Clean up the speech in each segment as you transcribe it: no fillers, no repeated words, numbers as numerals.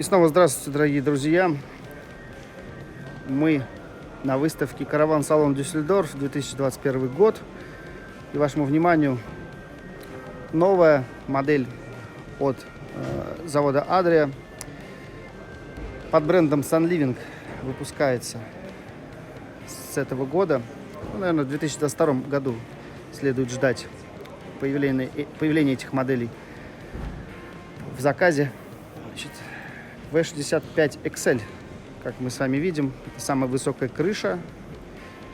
И снова здравствуйте, дорогие друзья. Мы на выставке Караван-салон Дюссельдорф 2021 год. И вашему вниманию новая модель от завода Adria под брендом Sunliving выпускается с этого года. Наверное, в 2022 году следует ждать появления этих моделей в заказе. Значит, V65 XL, как мы с вами видим, это самая высокая крыша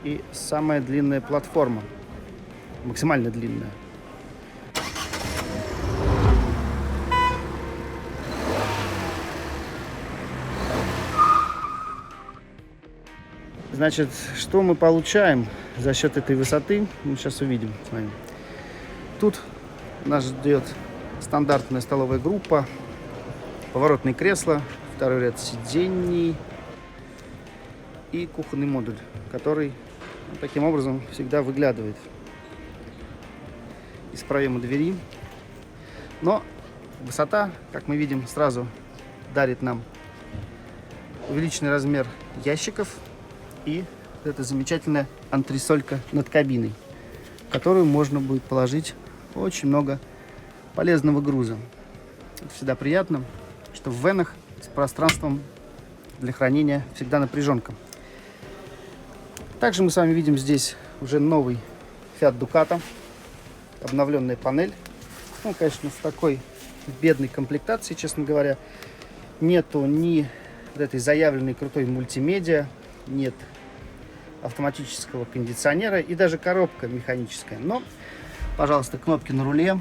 и самая длинная платформа, максимально длинная. Значит, что мы получаем за счет этой высоты, мы сейчас увидим с вами. Тут нас ждет стандартная столовая группа, поворотные кресла, второй ряд сидений и кухонный модуль, который таким образом всегда выглядывает из проема двери. Но высота, как мы видим, сразу дарит нам увеличенный размер ящиков и эта замечательная антресолька над кабиной, в которую можно будет положить очень много полезного груза. Это всегда приятно, что в венах с пространством для хранения всегда напряженка. Также мы с вами видим здесь уже новый Fiat Ducato, обновленная панель. Ну, конечно, в такой бедной комплектации, честно говоря, нету ни вот этой заявленной крутой мультимедиа, нет автоматического кондиционера и даже коробка механическая. Но, пожалуйста, кнопки на руле,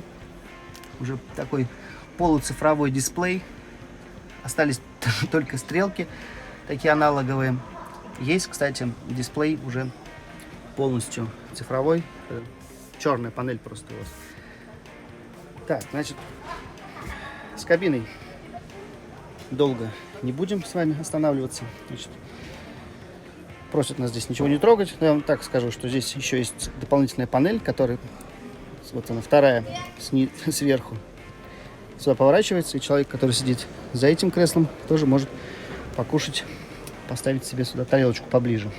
уже такой полуцифровой дисплей. Остались только стрелки, такие аналоговые. Есть, кстати, дисплей уже полностью цифровой. Черная панель просто у вас. Так, значит, с кабиной долго не будем с вами останавливаться. Значит, просят нас здесь ничего не трогать. Я вам так скажу, что здесь еще есть дополнительная панель, которая, вот она, вторая сверху. Сюда поворачивается, и человек, который сидит за этим креслом, тоже может покушать, поставить себе сюда тарелочку поближе.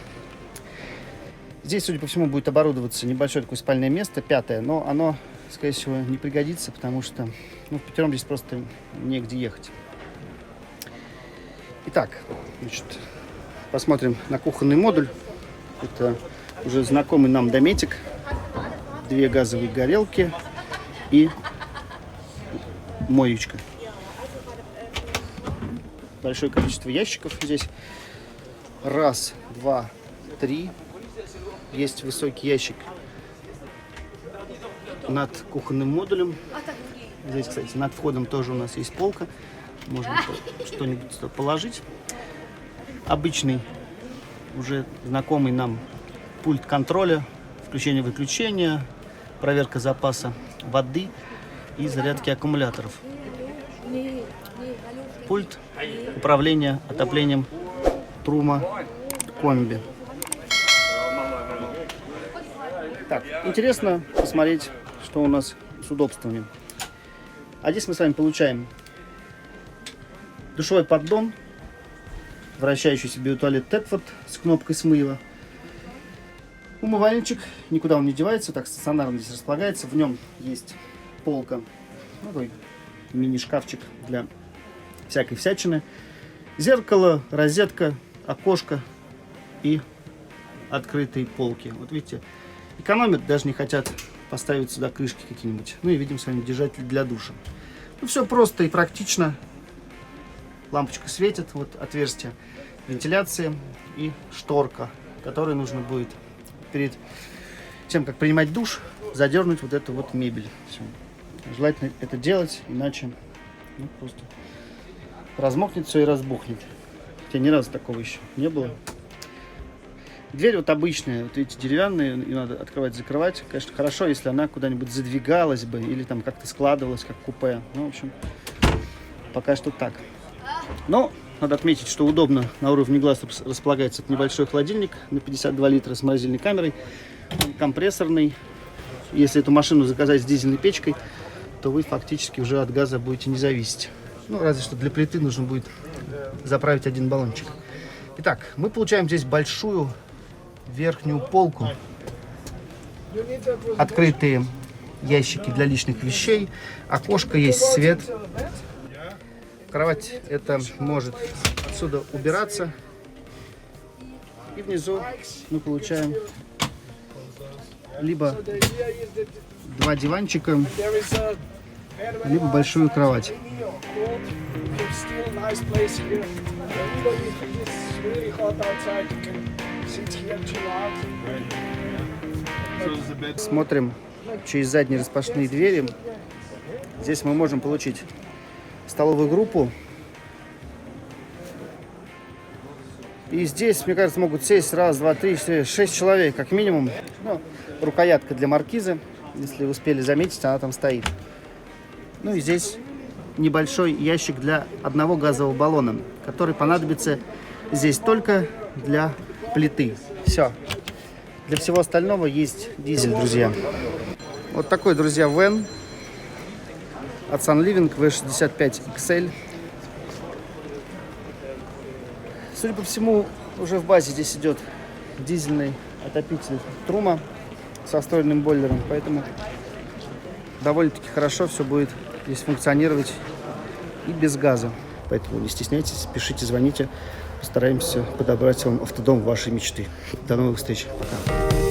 Здесь, судя по всему, будет оборудоваться небольшое такое спальное место, 5-е, но оно, скорее всего, не пригодится, потому что впятером здесь просто негде ехать. Итак, значит, посмотрим на кухонный модуль. Это уже знакомый нам дометик. 2 газовые горелки и моечка. Большое количество ящиков здесь. 1, 2, 3. Есть высокий ящик над кухонным модулем. Здесь, кстати, над входом тоже у нас есть полка. Можно что-нибудь сюда положить. Обычный, уже знакомый нам пульт контроля, включение-выключение, проверка запаса воды и зарядки аккумуляторов. Пульт управления отоплением Truma комби. Так, интересно посмотреть, что у нас с удобствами. А здесь мы с вами получаем душевой поддон, вращающийся биотуалет Тетфорд с кнопкой смыва. Умывальничек, никуда он не девается, так стационарно здесь располагается. В нем есть полка, такой мини-шкафчик для всякой всячины. Зеркало, розетка, окошко и открытые полки. Вот видите, экономят, даже не хотят поставить сюда крышки какие-нибудь. Ну и видим с вами держатель для душа. Ну, все просто и практично. Лампочка светит, вот отверстие вентиляции и шторка, которую нужно будет перед тем, как принимать душ, задернуть вот эту вот мебель. Все. Желательно это делать, иначе просто размокнет все и разбухнет. Хотя ни разу такого еще не было. Дверь вот обычная, вот видите, деревянная, ее надо открывать-закрывать. Конечно, хорошо, если она куда-нибудь задвигалась бы или там как-то складывалась, как купе. Ну, в общем, пока что так. Но надо отметить, что удобно на уровне глаз располагается небольшой холодильник на 52 литра с морозильной камерой, компрессорный. Если эту машину заказать с дизельной печкой, то вы фактически уже от газа будете не зависеть. Ну, разве что для плиты нужен будет заправить один баллончик. Итак, мы получаем здесь большую верхнюю полку. Открытые ящики для личных вещей. Окошко, есть свет. Кровать это может отсюда убираться. И внизу мы получаем либо два диванчика, либо большую кровать. Смотрим через задние распашные двери. Здесь мы можем получить столовую группу. И здесь, мне кажется, могут сесть раз, два, три, четыре, 6 человек, как минимум. Ну, рукоятка для маркизы, если успели заметить, она там стоит. Ну и здесь небольшой ящик для одного газового баллона, который понадобится здесь только для плиты. Все. Для всего остального есть дизель, друзья. Вот такой, друзья, вэн от Sunliving V65 XL. Судя по всему, уже в базе здесь идет дизельный отопитель Трума со встроенным бойлером, поэтому довольно-таки хорошо все будет здесь функционировать и без газа. Поэтому не стесняйтесь, пишите, звоните, постараемся подобрать вам автодом вашей мечты. До новых встреч, пока.